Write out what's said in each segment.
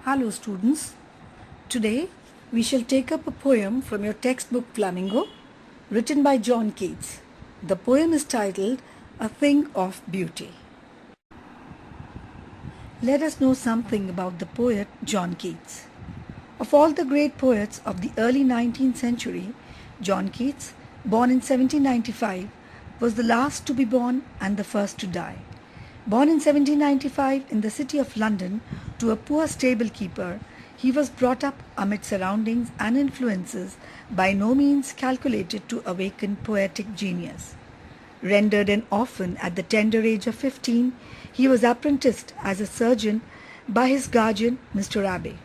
Hello students, today we shall take up a poem from your textbook Flamingo, written by John Keats. The poem is titled A Thing of Beauty. Let us know something about the poet John Keats. Of all the great poets of the early 19th century, John Keats, born in 1795, was the last to be born and the first to die. Born in 1795 in the city of London to a poor stable keeper, he was brought up amid surroundings and influences by no means calculated to awaken poetic genius. Rendered an orphan at the tender age of 15, he was apprenticed as a surgeon by his guardian, Mr. Abbey.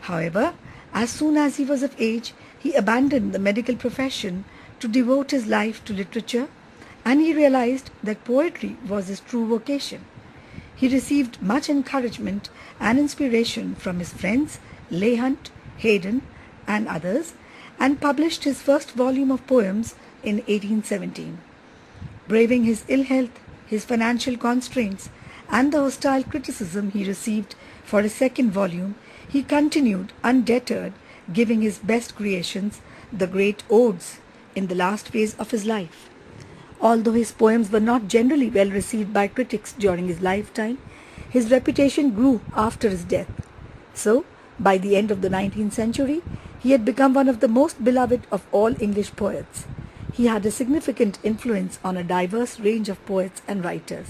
However, as soon as he was of age, he abandoned the medical profession to devote his life to literature, and he realized that poetry was his true vocation. He received much encouragement and inspiration from his friends Leigh Hunt, Haydn, and others, and published his first volume of poems in 1817. Braving his ill health, his financial constraints, and the hostile criticism he received for his second volume, he continued undeterred, giving his best creations, the great odes, in the last phase of his life. Although his poems were not generally well received by critics during his lifetime, his reputation grew after his death. So, by the end of the 19th century, he had become one of the most beloved of all English poets. He had a significant influence on a diverse range of poets and writers.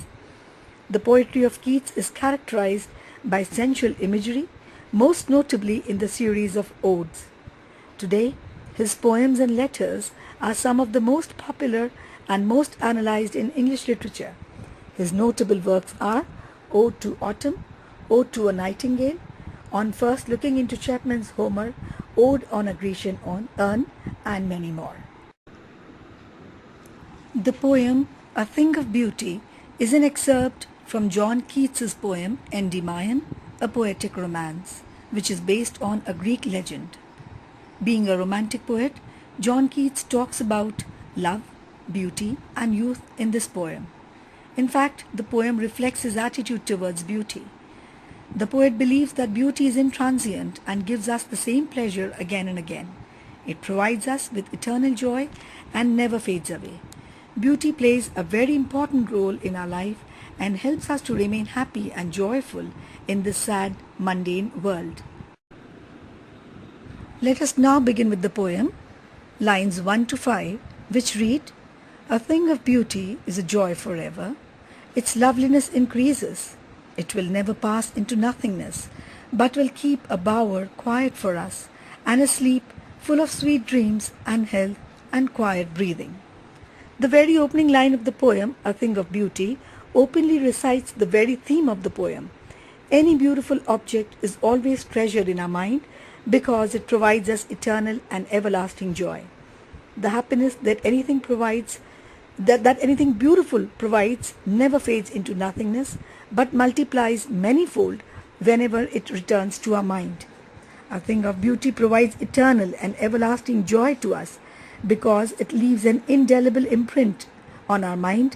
The poetry of Keats is characterized by sensual imagery, most notably in the series of odes. Today, his poems and letters are some of the most popular and most analyzed in English literature. His notable works are Ode to Autumn, Ode to a Nightingale, On First Looking into Chapman's Homer, Ode on a Grecian Urn, and many more. The poem A Thing of Beauty is an excerpt from John Keats's poem Endymion, a poetic romance, which is based on a Greek legend. Being a romantic poet, John Keats talks about love, beauty, and youth in this poem. In fact, the poem reflects his attitude towards beauty. The poet believes that beauty is intransient and gives us the same pleasure again and again. It provides us with eternal joy and never fades away. Beauty plays a very important role in our life and helps us to remain happy and joyful in this sad, mundane world. Let us now begin with the poem, lines 1 to 5, which read, A thing of beauty is a joy forever. Its loveliness increases. It will never pass into nothingness, but will keep a bower quiet for us, and a sleep full of sweet dreams and health and quiet breathing. The very opening line of the poem, A Thing of Beauty, openly recites the very theme of the poem. Any beautiful object is always treasured in our mind because it provides us eternal and everlasting joy. The happiness that anything provides, that anything beautiful provides, never fades into nothingness, but multiplies manyfold whenever it returns to our mind. A thing of beauty provides eternal and everlasting joy to us because it leaves an indelible imprint on our mind,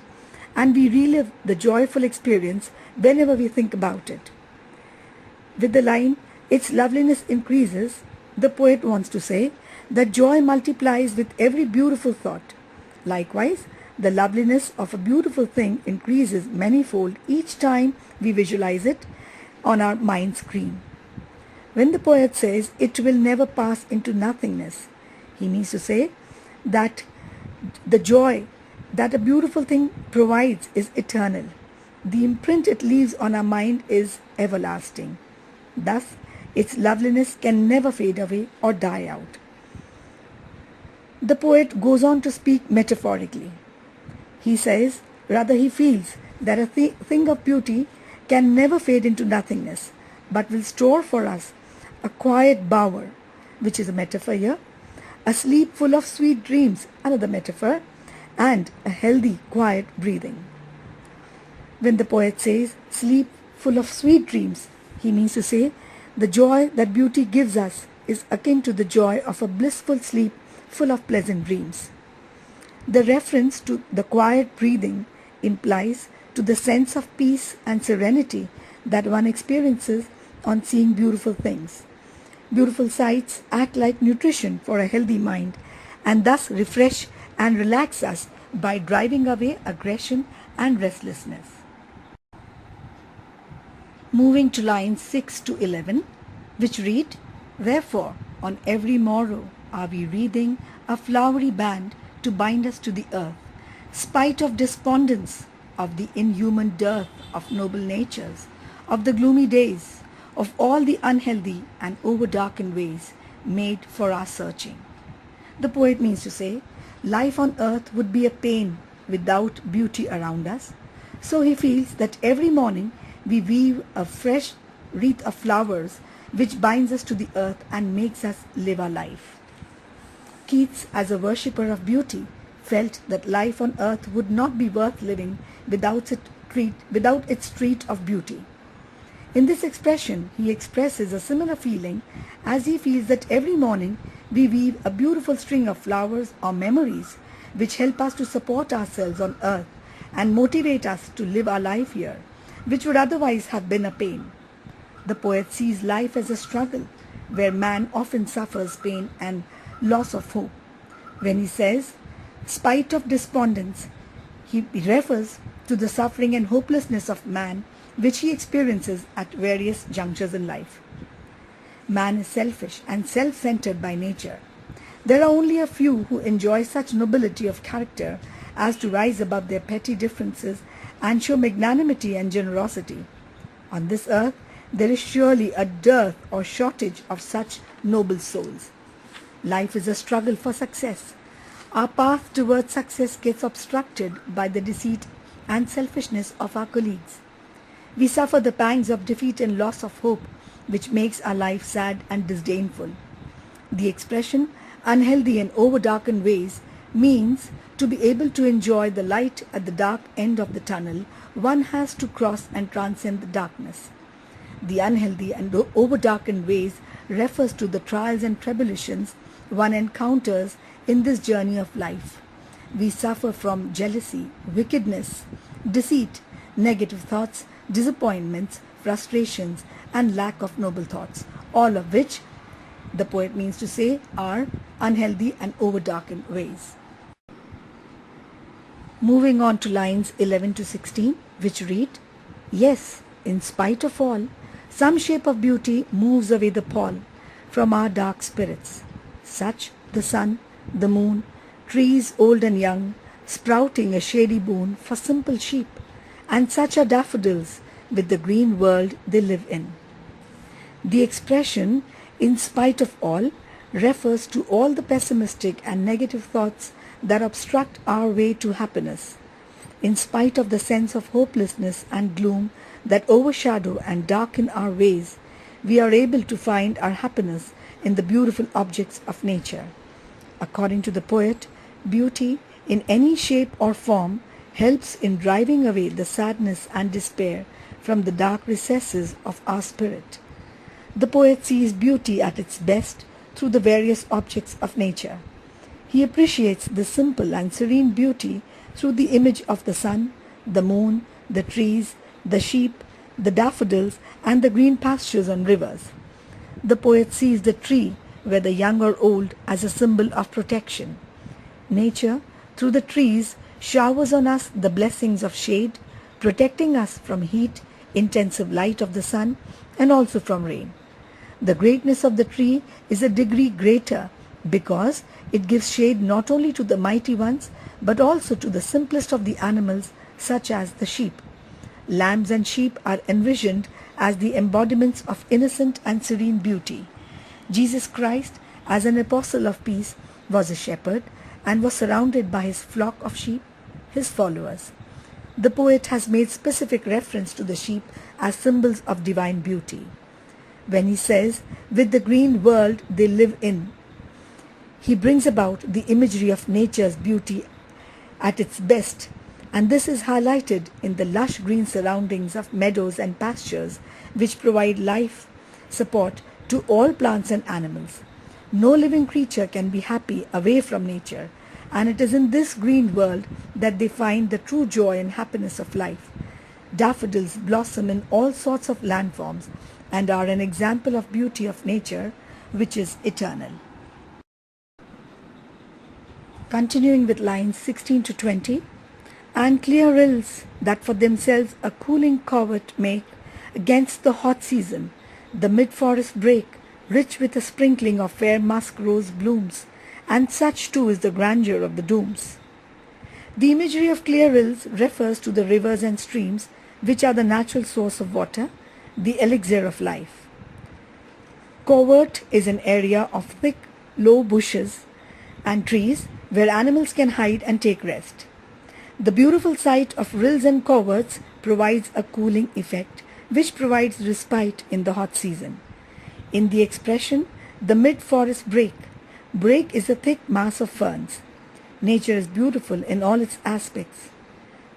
and we relive the joyful experience whenever we think about it. With the line, its loveliness increases, the poet wants to say that joy multiplies with every beautiful thought. Likewise, the loveliness of a beautiful thing increases manifold each time we visualize it on our mind screen. When the poet says it will never pass into nothingness, he means to say that the joy that a beautiful thing provides is eternal. The imprint it leaves on our mind is everlasting. Thus, its loveliness can never fade away or die out. The poet goes on to speak metaphorically. He says, rather he feels that a thing of beauty can never fade into nothingness, but will store for us a quiet bower, which is a metaphor here, a sleep full of sweet dreams, another metaphor, and a healthy, quiet breathing. When the poet says sleep full of sweet dreams, he means to say the joy that beauty gives us is akin to the joy of a blissful sleep full of pleasant dreams. The reference to the quiet breathing implies to the sense of peace and serenity that one experiences on seeing beautiful things. Beautiful sights act like nutrition for a healthy mind and thus refresh and relax us by driving away aggression and restlessness. Moving to lines 6 to 11, which read, "Wherefore, on every morrow are we wreathing a flowery band to bind us to the earth, spite of despondence, of the inhuman dearth of noble natures, of the gloomy days, of all the unhealthy and over-darkened ways made for our searching." The poet means to say, life on earth would be a pain without beauty around us. So he feels that every morning we weave a fresh wreath of flowers which binds us to the earth and makes us live our life. Keats, as a worshipper of beauty, felt that life on earth would not be worth living without its treat of beauty. In this expression, he expresses a similar feeling as he feels that every morning we weave a beautiful string of flowers or memories which help us to support ourselves on earth and motivate us to live our life here, which would otherwise have been a pain. The poet sees life as a struggle where man often suffers pain and loss of hope. When he says, "spite of despondence," he refers to the suffering and hopelessness of man which he experiences at various junctures in life. Man is selfish and self-centered by nature. There are only a few who enjoy such nobility of character as to rise above their petty differences and show magnanimity and generosity. On this earth, there is surely a dearth or shortage of such noble souls. Life is a struggle for success. Our path towards success gets obstructed by the deceit and selfishness of our colleagues. We suffer the pangs of defeat and loss of hope, which makes our life sad and disdainful. The expression unhealthy and over-darkened ways means to be able to enjoy the light at the dark end of the tunnel, one has to cross and transcend the darkness. The unhealthy and over-darkened ways refers to the trials and tribulations one encounters in this journey of life. We suffer from jealousy, wickedness, deceit, negative thoughts, disappointments, frustrations, and lack of noble thoughts, all of which the poet means to say are unhealthy and over-darkened ways. Moving on to lines 11 to 16, which read, "Yes, in spite of all, some shape of beauty moves away the pall from our dark spirits, such the sun, the moon, trees old and young, sprouting a shady boon for simple sheep, and such are daffodils with the green world they live in." The expression "in spite of all" refers to all the pessimistic and negative thoughts that obstruct our way to happiness. In spite of the sense of hopelessness and gloom that overshadow and darken our ways, we are able to find our happiness in the beautiful objects of nature. According to the poet, beauty in any shape or form helps in driving away the sadness and despair from the dark recesses of our spirit. The poet sees beauty at its best through the various objects of nature. He appreciates the simple and serene beauty through the image of the sun, the moon, the trees, the sheep, the daffodils, and the green pastures and rivers. The poet sees the tree, whether young or old, as a symbol of protection. Nature, through the trees, showers on us the blessings of shade, protecting us from heat, intensive light of the sun, and also from rain. The greatness of the tree is a degree greater because it gives shade not only to the mighty ones but also to the simplest of the animals, such as the sheep. Lambs and sheep are envisioned as the embodiments of innocent and serene beauty. Jesus Christ, as an apostle of peace, was a shepherd and was surrounded by his flock of sheep, his followers. The poet has made specific reference to the sheep as symbols of divine beauty. When he says, "with the green world they live in," he brings about the imagery of nature's beauty at its best, and this is highlighted in the lush green surroundings of meadows and pastures which provide life support to all plants and animals. No living creature can be happy away from nature, and it is in this green world that they find the true joy and happiness of life. Daffodils blossom in all sorts of landforms and are an example of beauty of nature, which is eternal. Continuing with lines 16 to 20. And clear rills that for themselves a cooling covert make, against the hot season, the mid-forest break, rich with a sprinkling of fair musk rose blooms, and such too is the grandeur of the dooms. The imagery of clear rills refers to the rivers and streams which are the natural source of water, the elixir of life. Covert is an area of thick, low bushes and trees where animals can hide and take rest. The beautiful sight of rills and coverts provides a cooling effect, which provides respite in the hot season. In the expression, the mid-forest break, break is a thick mass of ferns. Nature is beautiful in all its aspects.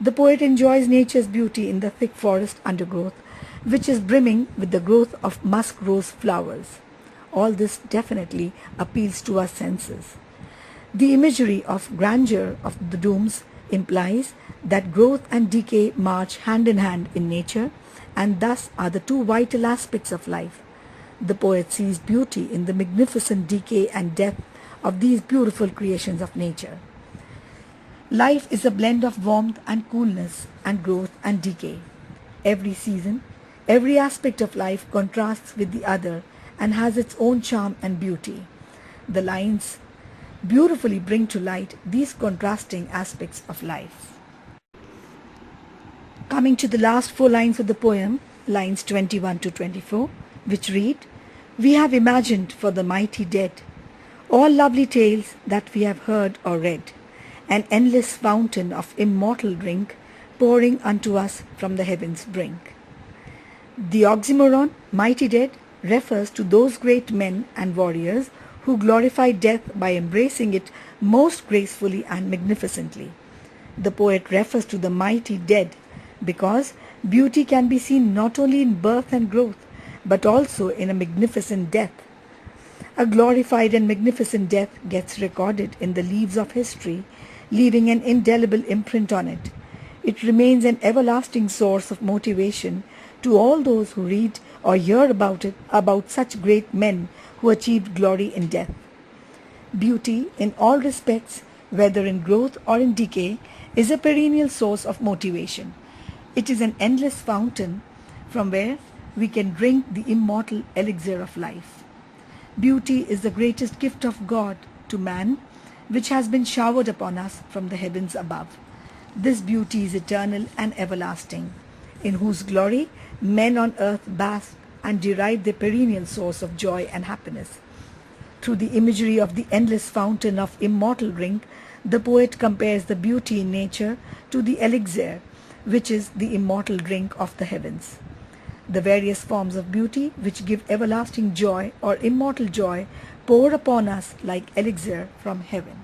The poet enjoys nature's beauty in the thick forest undergrowth, which is brimming with the growth of musk rose flowers. All this definitely appeals to our senses. The imagery of grandeur of the dooms implies that growth and decay march hand in hand in nature, and thus are the two vital aspects of life. The poet sees beauty in the magnificent decay and death of these beautiful creations of nature. Life is a blend of warmth and coolness and growth and decay. Every season, every aspect of life contrasts with the other and has its own charm and beauty. The lines beautifully bring to light these contrasting aspects of life. Coming to the last 4 lines of the poem, lines 21 to 24, which read, We have imagined for the mighty dead all lovely tales that we have heard or read, an endless fountain of immortal drink pouring unto us from the heavens' brink. The oxymoron, mighty dead, refers to those great men and warriors who glorify death by embracing it most gracefully and magnificently. The poet refers to the mighty dead because beauty can be seen not only in birth and growth, but also in a magnificent death. A glorified and magnificent death gets recorded in the leaves of history, leaving an indelible imprint on it. It remains an everlasting source of motivation to all those who read or hear about it, about such great men who achieved glory in death. Beauty, in all respects, whether in growth or in decay, is a perennial source of motivation. It is an endless fountain from where we can drink the immortal elixir of life. Beauty is the greatest gift of God to man, which has been showered upon us from the heavens above. This beauty is eternal and everlasting, in whose glory men on earth bask and derive their perennial source of joy and happiness. Through the imagery of the endless fountain of immortal drink, the poet compares the beauty in nature to the elixir, which is the immortal drink of the heavens. The various forms of beauty which give everlasting joy or immortal joy pour upon us like elixir from heaven.